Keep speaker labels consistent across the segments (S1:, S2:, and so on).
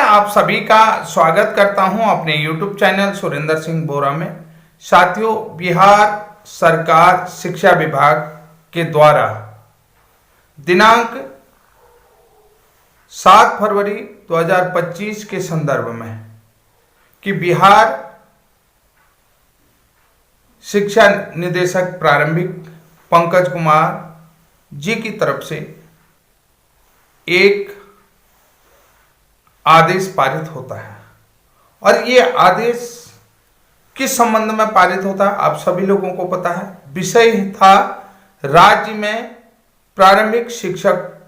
S1: आप सभी का स्वागत करता हूं अपने YouTube चैनल सुरेंद्र सिंह बोरा में। साथियों, बिहार सरकार शिक्षा विभाग के द्वारा दिनांक 7 फरवरी 2025 के संदर्भ में कि बिहार शिक्षा निदेशक प्रारंभिक पंकज कुमार जी की तरफ से एक आदेश पारित होता है। और ये आदेश किस संबंध में पारित होता है आप सभी लोगों को पता है। विषय था राज्य में प्रारंभिक शिक्षक,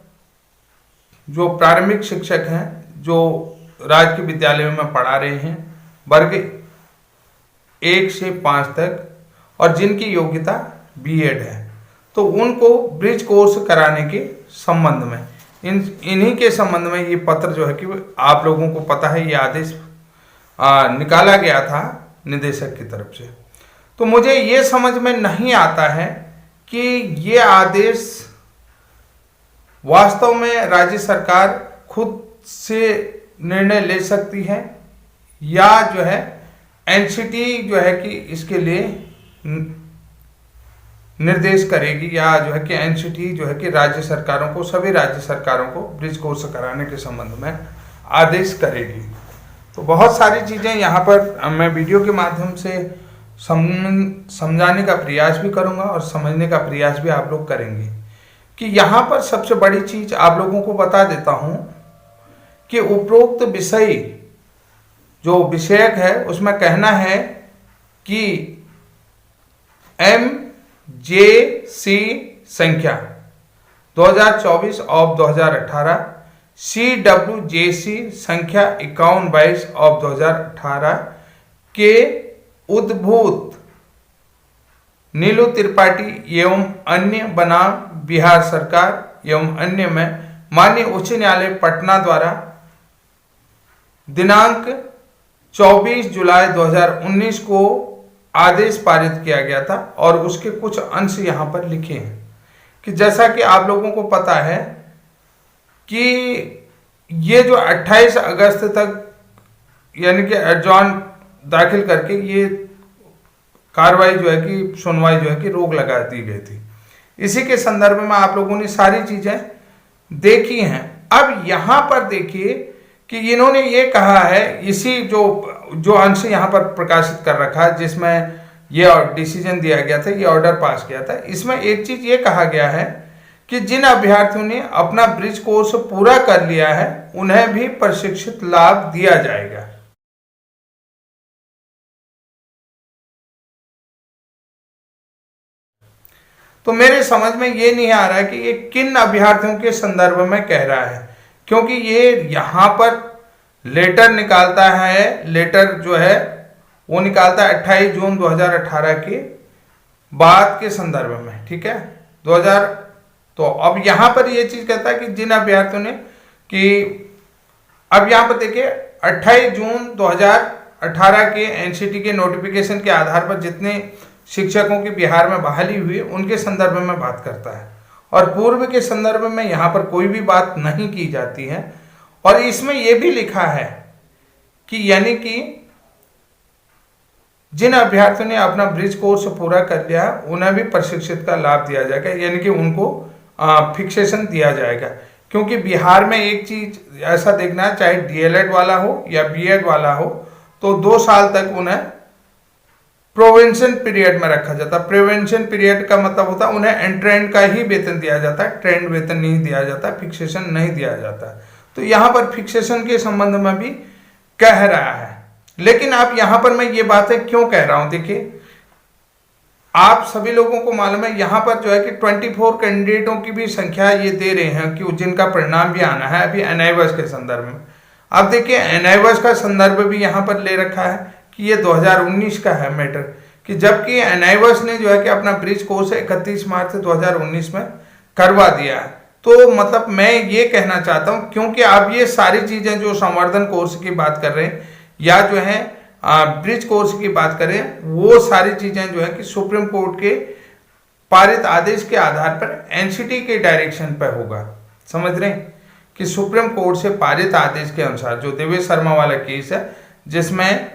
S1: जो प्रारंभिक शिक्षक हैं जो राज्य के विद्यालयों में पढ़ा रहे हैं वर्ग 1 से 5 तक और जिनकी योग्यता बीएड है, तो उनको ब्रिज कोर्स कराने के संबंध में इन्हीं के संबंध में ये पत्र जो है कि आप लोगों को पता है ये आदेश निकाला गया था निदेशक की तरफ से। तो मुझे ये समझ में नहीं आता है कि ये आदेश वास्तव में राज्य सरकार खुद से निर्णय ले सकती है या जो है एनसीटी जो है कि इसके लिए निर्देश करेगी, या जो है कि एनसीटी जो है कि राज्य सरकारों को, सभी राज्य सरकारों को ब्रिज कोर्स कराने के संबंध में आदेश करेगी। तो बहुत सारी चीज़ें यहाँ पर मैं वीडियो के माध्यम से समझाने का प्रयास भी करूँगा और समझने का प्रयास भी आप लोग करेंगे। कि यहाँ पर सबसे बड़ी चीज़ आप लोगों को बता देता हूँ कि उपरोक्त विषय जो विषयक है उसमें कहना है कि MJC संख्या 2024/2018, CWJC संख्या 51/22/2018 के उद्भूत नीलू त्रिपाठी एवं अन्य बनाम बिहार सरकार एवं अन्य में माननीय उच्च न्यायालय पटना द्वारा दिनांक 24 जुलाई 2019 को आदेश पारित किया गया था। और उसके कुछ अंश यहाँ पर लिखे हैं कि जैसा कि आप लोगों को पता है कि ये जो 28 अगस्त तक यानी कि एडजॉर्न दाखिल करके ये कार्रवाई जो है कि सुनवाई जो है कि रोक लगा दी गई थी। इसी के संदर्भ में आप लोगों ने सारी चीजें देखी हैं। अब यहाँ पर देखिए कि इन्होंने ये कहा है, इसी जो अंश यहाँ पर प्रकाशित कर रखा है जिसमें ये डिसीजन दिया गया था, ये ऑर्डर पास किया था, इसमें एक चीज ये कहा गया है कि जिन अभ्यर्थियों ने अपना ब्रिज कोर्स पूरा कर लिया है उन्हें भी प्रशिक्षित लाभ दिया जाएगा। तो मेरे समझ में ये नहीं आ रहा है कि ये किन अभ्यर्थियों के संदर्भ में कह रहा है, क्योंकि ये यहाँ पर लेटर निकालता है, लेटर जो है वो निकालता है 28 जून 2018 के बाद के संदर्भ में, ठीक है 2000। तो अब यहाँ पर ये चीज कहता है कि जिन अभ्यर्थियों ने कि अब यहाँ पर देखिए 28 जून 2018 के एनसीटी के नोटिफिकेशन के आधार पर जितने शिक्षकों की बिहार में बहाली हुई उनके संदर्भ में बात करता है, और पूर्व के संदर्भ में यहाँ पर कोई भी बात नहीं की जाती है। और इसमें यह भी लिखा है कि यानी कि जिन अभ्यर्थियों ने अपना ब्रिज कोर्स पूरा कर लिया उन्हें भी प्रशिक्षित का लाभ दिया जाएगा, यानी कि उनको फिक्सेशन दिया जाएगा। क्योंकि बिहार में एक चीज ऐसा देखना है, चाहे डीएलएड वाला हो या बीएड वाला हो, तो 2 साल तक उन्हें प्रोवेंशन पीरियड में रखा जाता है। प्रिवेंशन पीरियड का मतलब होता है उन्हें एंट्रेंड का ही वेतन दिया जाता है, ट्रेंड वेतन नहीं दिया जाता, फिक्सेशन नहीं दिया जाता। तो यहाँ पर फिक्सेशन के संबंध में भी कह रहा है। लेकिन आप यहाँ पर मैं ये बातें क्यों कह रहा हूं, देखिए आप सभी लोगों को मालूम है यहाँ पर जो है कि 24 कैंडिडेटों की भी संख्या ये दे रहे हैं कि जिनका परिणाम भी आना है अभी एनआईवस के संदर्भ में। अब देखिए एनआईवस का संदर्भ भी यहाँ पर ले रखा है कि ये 2019 का है मैटर, कि जबकि एनआईवस ने जो है कि अपना ब्रिज कोर्स 31 मार्च 2019 में करवा दिया है। तो मतलब मैं ये कहना चाहता हूँ, क्योंकि आप ये सारी चीजें जो संवर्धन कोर्स की बात कर रहे हैं या जो है ब्रिज कोर्स की बात करें, वो सारी चीजें जो है कि सुप्रीम कोर्ट के पारित आदेश के आधार पर एनसीटी के डायरेक्शन पर होगा। समझ रहे हैं कि सुप्रीम कोर्ट से पारित आदेश के अनुसार जो देवेश शर्मा वाला केस है, जिसमें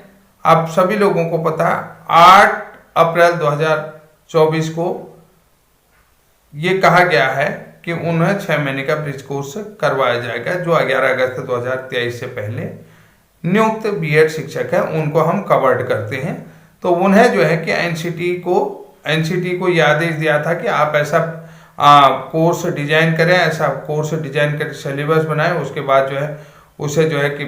S1: आप सभी लोगों को पता 8 अप्रैल 2024 को ये कहा गया है कि उन्हें 6 महीने का ब्रिज कोर्स करवाया जाएगा, जो 11 अगस्त 2023 से पहले नियुक्त बीएड शिक्षक है उनको हम कवर्ड करते हैं। तो उन्हें जो है कि एनसीटी को यह आदेश दिया था कि आप ऐसा कोर्स डिजाइन करें, ऐसा कोर्स डिजाइन कर सिलेबस बनाएं, उसके बाद जो है उसे जो है कि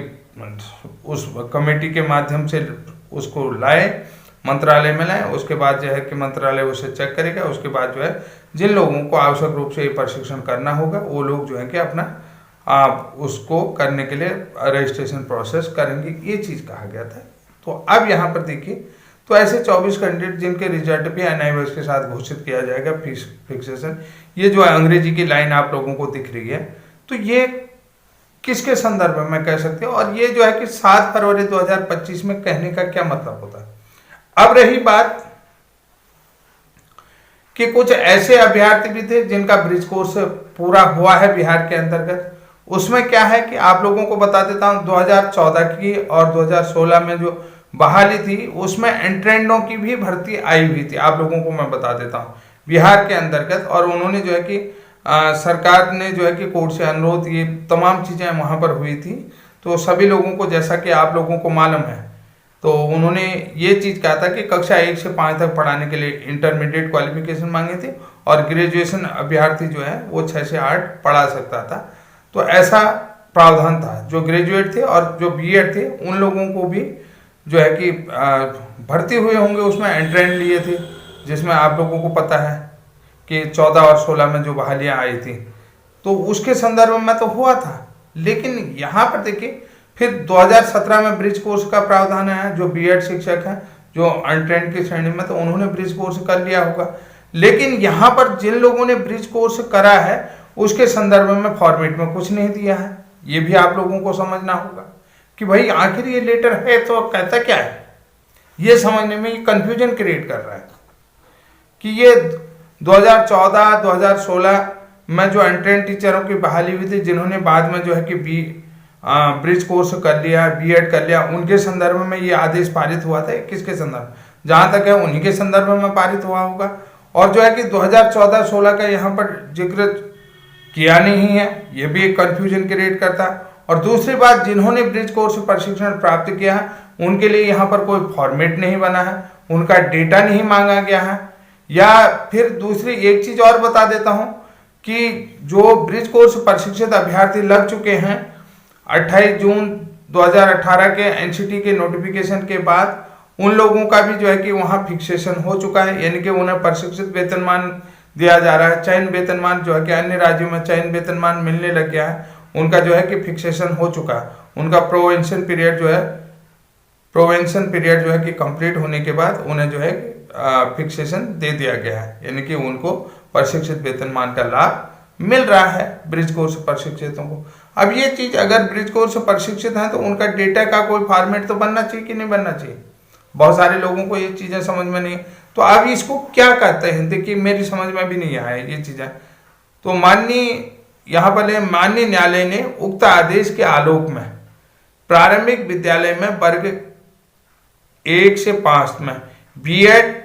S1: उस कमेटी के माध्यम से उसको लाए, मंत्रालय में लाए, उसके बाद जो है कि मंत्रालय उसे चेक करेगा, उसके बाद जो है जिन लोगों को आवश्यक रूप से ये प्रशिक्षण करना होगा वो लोग जो है कि अपना उसको करने के लिए रजिस्ट्रेशन प्रोसेस करेंगे, ये चीज़ कहा गया था। तो अब यहाँ पर देखिए, तो ऐसे 24 कैंडिडेट जिनके रिजल्ट भी NIOS के साथ घोषित किया जाएगा फिक्सेशन, ये जो है अंग्रेजी की लाइन आप लोगों को दिख रही है, तो ये किसके संदर्भ में कह सकते हो, और ये जो है कि 7 फरवरी 2025 में कहने का क्या मतलब होता है। अब रही बात कि कुछ ऐसे अभ्यर्थी भी थे जिनका ब्रिज कोर्स पूरा हुआ है बिहार के अंतर्गत। उसमें क्या है कि आप लोगों को बता देता हूं, 2014 की और 2016 में जो बहाली थी उसमें एंट्रेंडों की भी भर्ती आई हुई थी, आप लोगों को मैं बता देता हूं बिहार के अंतर्गत। और उन्होंने जो है कि सरकार ने जो है कि कोर्ट से अनुरोध, ये तमाम चीजें वहां पर हुई थी। तो सभी लोगों को, जैसा कि आप लोगों को मालूम है, तो उन्होंने ये चीज कहा था कि कक्षा 1 से 5 तक पढ़ाने के लिए इंटरमीडिएट क्वालिफिकेशन मांगे थे, और ग्रेजुएशन अभ्यर्थी जो है वो 6 से 8 पढ़ा सकता था। तो ऐसा प्रावधान था, जो ग्रेजुएट थे और जो बीएड थे उन लोगों को भी जो है कि भर्ती हुए होंगे, उसमें एंट्रेंस लिए थे, जिसमें आप लोगों को पता है कि 14 और 16 में जो बहालियां आई थी, तो उसके संदर्भ में तो हुआ था। लेकिन यहाँ पर देखिए, फिर 2017 में ब्रिज कोर्स का प्रावधान है, जो बीएड शिक्षक हैं जो अनट्रेंड की श्रेणी में, तो उन्होंने ब्रिज कोर्स कर लिया होगा। लेकिन यहाँ पर जिन लोगों ने ब्रिज कोर्स करा है उसके संदर्भ में फॉर्मेट में कुछ नहीं दिया है, ये भी आप लोगों को समझना होगा कि भाई आखिर ये लेटर है तो कहता क्या है। ये समझने में ये कंफ्यूजन क्रिएट कर रहा है कि ये 2014-2016 में जो एंट्रेंस टीचरों की बहाली हुई थी, जिन्होंने बाद में जो है कि ब्रिज कोर्स कर लिया, बीएड कर लिया, उनके संदर्भ में ये आदेश पारित हुआ था। किसके संदर्भ, जहां तक है उन्हीं के संदर्भ में पारित हुआ होगा। और जो है कि 2014-16 का यहाँ पर जिक्र किया नहीं है, ये भी एक कंफ्यूजन क्रिएट करता। और दूसरी बात, जिन्होंने ब्रिज कोर्स प्रशिक्षण प्राप्त किया है उनके लिए यहाँ पर कोई फॉर्मेट नहीं बना है, उनका डेटा नहीं मांगा गया है। या फिर दूसरी एक चीज और बता देता हूं कि जो ब्रिज कोर्स प्रशिक्षित अभ्यर्थी लग चुके हैं 28 जून 2018 के एनसीटी के नोटिफिकेशन के बाद, उन लोगों का भी जो है कि वहां फिक्सेशन हो चुका है, यानी कि उन्हें प्रशिक्षित वेतनमान दिया जा रहा है। चयन वेतनमान जो है कि अन्य राज्यों में चयन वेतनमान मिलने लग गया है, उनका जो है कि फिक्सेशन हो चुका है। उनका प्रोवेंशन पीरियड जो है कि कंप्लीट होने के बाद उन्हें जो है फिक्सेशन दे दिया गया है, यानी कि उनको प्रशिक्षित वेतनमान का लाभ मिल रहा है ब्रिज कोर्स प्रशिक्षितों को। अब ये चीज, अगर ब्रिज कोर्स प्रशिक्षित हैं तो उनका डेटा का कोई फॉर्मेट तो बनना चाहिए कि नहीं बनना चाहिए। बहुत सारे लोगों को ये चीजें समझ में नहीं, तो अब इसको क्या कहते हैं, देखिए मेरी समझ में भी नहीं आया ये चीजें। तो माननीय न्यायालय ने उक्त आदेश के आलोक में प्रारंभिक विद्यालय में वर्ग 1 से 5 में B Ed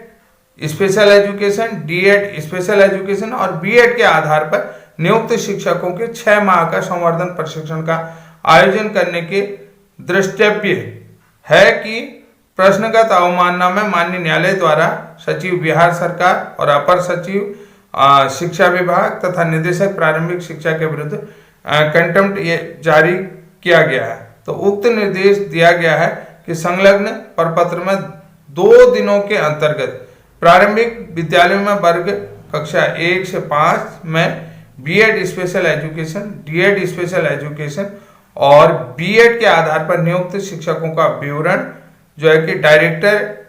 S1: special education, D Ed special education और बीएड के आधार पर नियुक्त शिक्षकों के 6 माह का संवर्धन प्रशिक्षण का आयोजन करने के दृष्टव्य है कि प्रश्नगत अवमानना में माननीय न्यायालय द्वारा सचिव बिहार सरकार और अपर सचिव शिक्षा विभाग तथा निदेशक प्रारंभिक शिक्षा के विरुद्ध कंटेम्प्ट जारी किया गया है। तो उक्त निर्देश दिया गया है कि संलग्न प्रपत्र में 2 दिनों के अंतर्गत प्रारंभिक विद्यालयों में वर्ग कक्षा 1 से 5 में B Ed special education, D Ed special education और बीएड के आधार पर नियुक्त शिक्षकों का विवरण जो है कि डायरेक्टर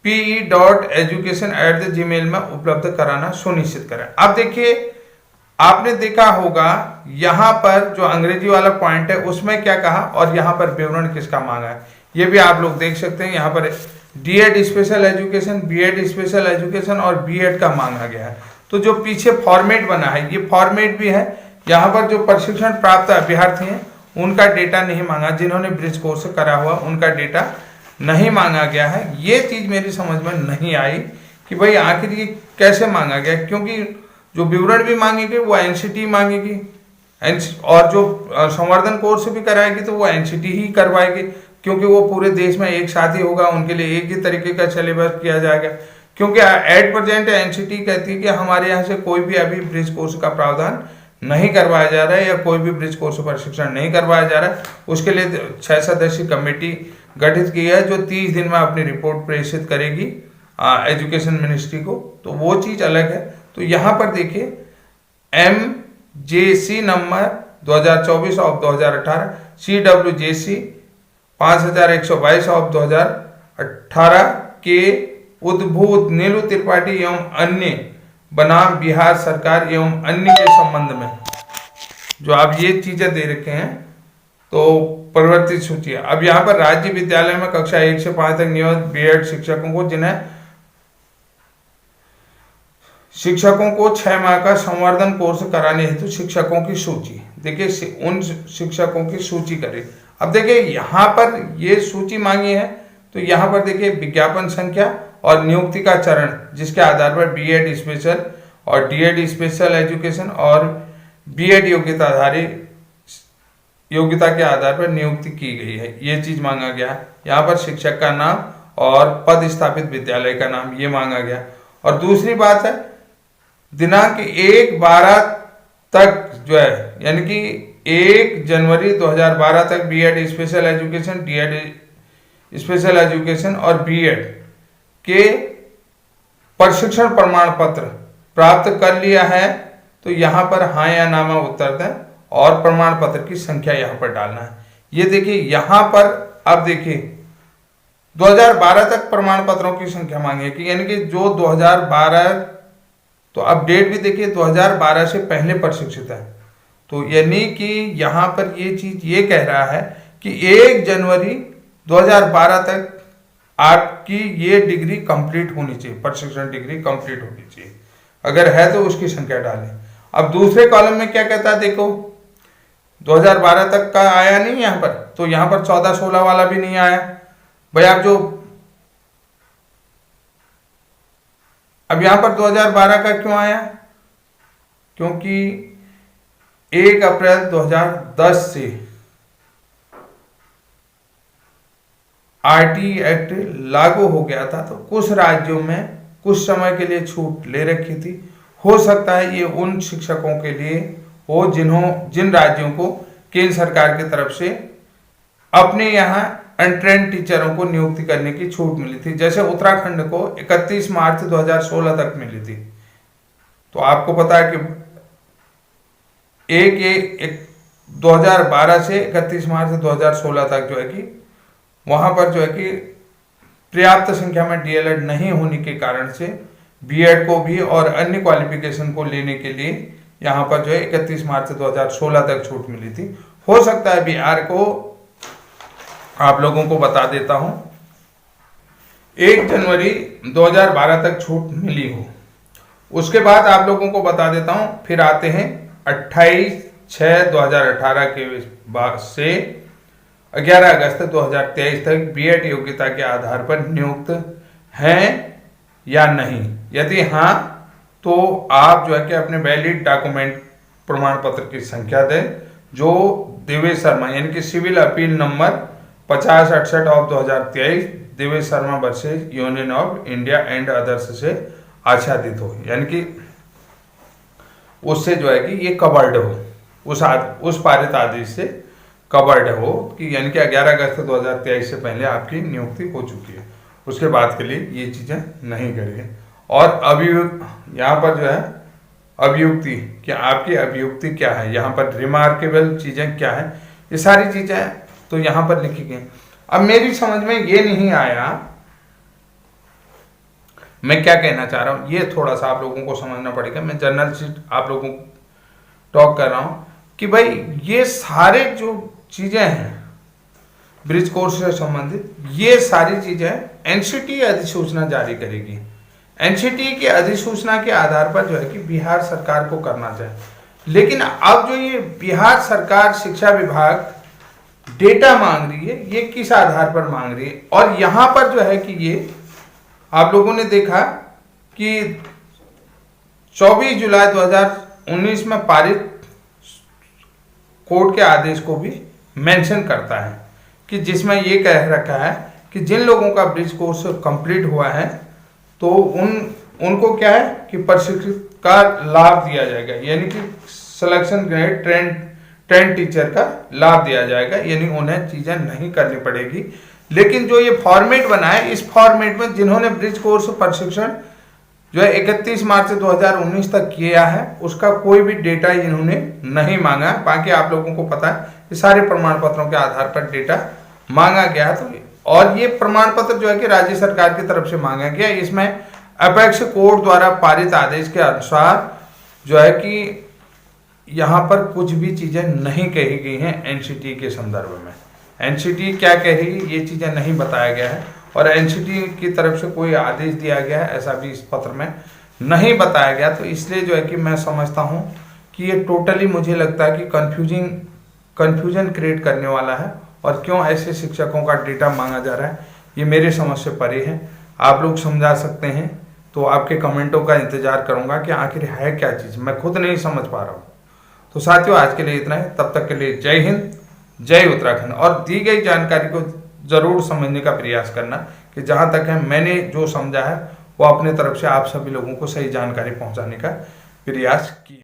S1: pe.education@gmail में उपलब्ध कराना सुनिश्चित करें। अब देखिए, आपने देखा होगा यहां पर जो अंग्रेजी वाला पॉइंट है उसमें क्या कहा और यहां पर विवरण किसका मांगा है, ये भी आप लोग देख सकते हैं। यहां पर D Ed special education, B Ed special education और बीएड का मांगा गया है। तो जो पीछे फॉर्मेट बना है, ये फॉर्मेट भी है यहाँ पर जो प्रशिक्षण प्राप्त अभ्यर्थी हैं उनका डेटा नहीं मांगा, जिन्होंने ब्रिज कोर्स करा हुआ उनका डेटा नहीं मांगा गया है। ये चीज़ मेरी समझ में नहीं आई कि भाई आखिर ये कैसे मांगा गया, क्योंकि जो विवरण भी मांगेगी वो एनसीटी मांगेगी, और जो संवर्धन कोर्स भी कराएगी तो वो एनसीटी ही करवाएगी, क्योंकि वो पूरे देश में एक साथ ही होगा, उनके लिए एक ही तरीके का सिलेबस किया जाएगा। क्योंकि एट प्रेजेंट एनसीटी कहती है कि हमारे यहाँ से कोई भी अभी ब्रिज कोर्स का प्रावधान नहीं करवाया जा रहा है या कोई भी ब्रिज कोर्स प्रशिक्षण नहीं करवाया जा रहा है। उसके लिए 6 सदस्यीय कमेटी गठित की है जो 30 दिन में अपनी रिपोर्ट प्रेषित करेगी एजुकेशन मिनिस्ट्री को, तो वो चीज़ अलग है। तो यहाँ पर देखिए MJC नंबर 2024/2018 CWJC 5122/2018 के उद्भूत नीलू त्रिपाठी एवं अन्य बनाम बिहार सरकार एवं अन्य के संबंध में जो आप ये चीजें दे रखे हैं तो परिवर्तित सूची है। अब यहाँ पर राज्य विद्यालय में कक्षा 1 से 5 तक नियमित बीएड शिक्षकों को, जिन्हें शिक्षकों को 6 माह का संवर्धन कोर्स कराने हेतु शिक्षकों की सूची, देखिए उन शिक्षकों की सूची करें। अब देखिए यहाँ पर ये सूची मांगी है, तो यहाँ पर देखिए विज्ञापन संख्या और नियुक्ति का चरण, जिसके आधार पर बीएड स्पेशल और डीएड स्पेशल एजुकेशन और बीएड योग्यता के आधार पर नियुक्ति की गई है, ये चीज मांगा गया। यहाँ पर शिक्षक का नाम और पद स्थापित विद्यालय का नाम ये मांगा गया। और दूसरी बात है दिनांक 1/12 तक जो है, यानी कि 1 जनवरी 2012 तक B Ed special education, D Ed special education और बीएड के प्रशिक्षण प्रमाण पत्र प्राप्त कर लिया है, तो यहाँ पर हाँ या ना में उत्तर दें और प्रमाण पत्र की संख्या यहाँ पर डालना है। ये देखिए यहाँ पर अब देखिए 2012 तक प्रमाण पत्रों की संख्या मांगी है कि यानी कि जो 2012, तो अब डेट भी देखिए 2012 से पहले प्रशिक्षित है, तो यानी कि यहाँ पर ये चीज ये कह रहा है कि 1 जनवरी 2012 तक आपकी ये डिग्री कंप्लीट होनी चाहिए, प्रशिक्षण डिग्री कंप्लीट होनी चाहिए। अगर है तो उसकी संख्या डालें। अब दूसरे कॉलम में क्या कहता है, देखो 2012 तक का आया नहीं यहाँ पर, तो यहाँ पर 14-16 वाला भी नहीं आया। भाई आप जो अब यहाँ पर 2012 का क्यों आया, क्योंकि 1 अप्रैल 2010 से आरटी एक्ट लागू हो गया था, तो कुछ राज्यों में कुछ समय के लिए छूट ले रखी थी। हो सकता है ये उन शिक्षकों के लिए हो जिन राज्यों को केंद्र सरकार की तरफ से अपने यहाँ अनट्रेंड टीचरों को नियुक्ति करने की छूट मिली थी। जैसे उत्तराखंड को 31 मार्च 2016 तक मिली थी। तो आपको पता है कि 2012 से 31 मार्च 2016 तक जो है कि वहां पर जो है कि पर्याप्त संख्या में डीएलएड नहीं होने के कारण से बीएड को भी और अन्य क्वालिफिकेशन को लेने के लिए यहाँ पर जो है 31 मार्च 2016 तक छूट मिली थी। हो सकता है बिहार को आप लोगों को बता देता हूं 1 जनवरी 2012 तक छूट मिली हो। उसके बाद आप लोगों को बता देता हूं, फिर आते हैं 28/6/2018 के बाद से 11 अगस्त 2023 तक बीएड योग्यता के आधार पर नियुक्त हैं या नहीं। यदि हाँ तो आप जो है कि अपने वैलिड डॉक्यूमेंट प्रमाण पत्र की संख्या दें, जो देवेश शर्मा यानी कि civil appeal number 5068/2023 Devesh Sharma versus union of India and others से आच्छादित हो, यानी कि उससे जो है कि ये कवर्ड हो, उस पारित आदेश से कवर्ड हो कि यानी कि 11 अगस्त 2023 से पहले आपकी नियुक्ति हो चुकी है। उसके बाद के लिए ये चीज़ें नहीं करेंगे। और यहाँ पर जो है अभियुक्ति, कि आपकी अभियुक्ति क्या है, यहाँ पर रिमार्केबल चीज़ें क्या है, ये सारी चीज़ें तो यहाँ पर लिखी गई। अब मेरी समझ में ये नहीं आया, मैं क्या कहना चाह रहा हूँ ये थोड़ा सा आप लोगों को समझना पड़ेगा। मैं जनरल सीट आप लोगों को टॉक कर रहा हूँ कि भाई ये सारे जो चीज़ें हैं ब्रिज कोर्स से संबंधित, ये सारी चीज़ें एनसीटी अधिसूचना जारी करेगी। एनसीटी की अधिसूचना के आधार पर जो है कि बिहार सरकार को करना चाहिए। लेकिन अब जो ये बिहार सरकार शिक्षा विभाग डेटा मांग रही है, ये किस आधार पर मांग रही है? और यहां पर जो है कि ये आप लोगों ने देखा कि 24 जुलाई 2019 में पारित कोर्ट के आदेश को भी मेंशन करता है कि जिसमें ये कह रखा है कि जिन लोगों का ब्रिज कोर्स कंप्लीट हुआ है तो उनको क्या है कि प्रशिक्षण का लाभ दिया जाएगा, यानी कि सिलेक्शन ग्रेड ट्रेंड टीचर का लाभ दिया जाएगा, यानी उन्हें चीजें नहीं करनी पड़ेगी। लेकिन जो ये फॉर्मेट बना है, इस फॉर्मेट में जिन्होंने ब्रिज कोर्स प्रशिक्षण जो है 31 मार्च 2019 तक किया है, उसका कोई भी डेटा इन्होंने नहीं मांगा। बाकी आप लोगों को पता है कि सारे प्रमाण पत्रों के आधार पर डेटा मांगा गया है। तो और ये प्रमाण पत्र जो है कि राज्य सरकार की तरफ से मांगा गया। इसमें अपेक्स कोर्ट द्वारा पारित आदेश के अनुसार जो है कि यहाँ पर कुछ भी चीजें नहीं कही गई हैं एनसीटी के संदर्भ में। एनसीटी क्या कह रही है ये चीजें नहीं बताया गया है, और एनसीटी की तरफ से कोई आदेश दिया गया है ऐसा भी इस पत्र में नहीं बताया गया। तो इसलिए जो है कि मैं समझता हूँ कि ये टोटली मुझे लगता है कि कन्फ्यूजन क्रिएट करने वाला है, और क्यों ऐसे शिक्षकों का डेटा मांगा जा रहा है ये मेरे समझ से परे है। आप लोग समझा सकते हैं तो आपके कमेंटों का इंतजार करूंगा कि आखिर है क्या चीज़, मैं खुद नहीं समझ पा रहा हूँ। तो साथियों आज के लिए इतना है, तब तक के लिए जय हिंद, जय उत्तराखंड। और दी गई जानकारी को जरूर समझने का प्रयास करना कि जहां तक है मैंने जो समझा है वो अपने तरफ से आप सभी लोगों को सही जानकारी पहुंचाने का प्रयास किया।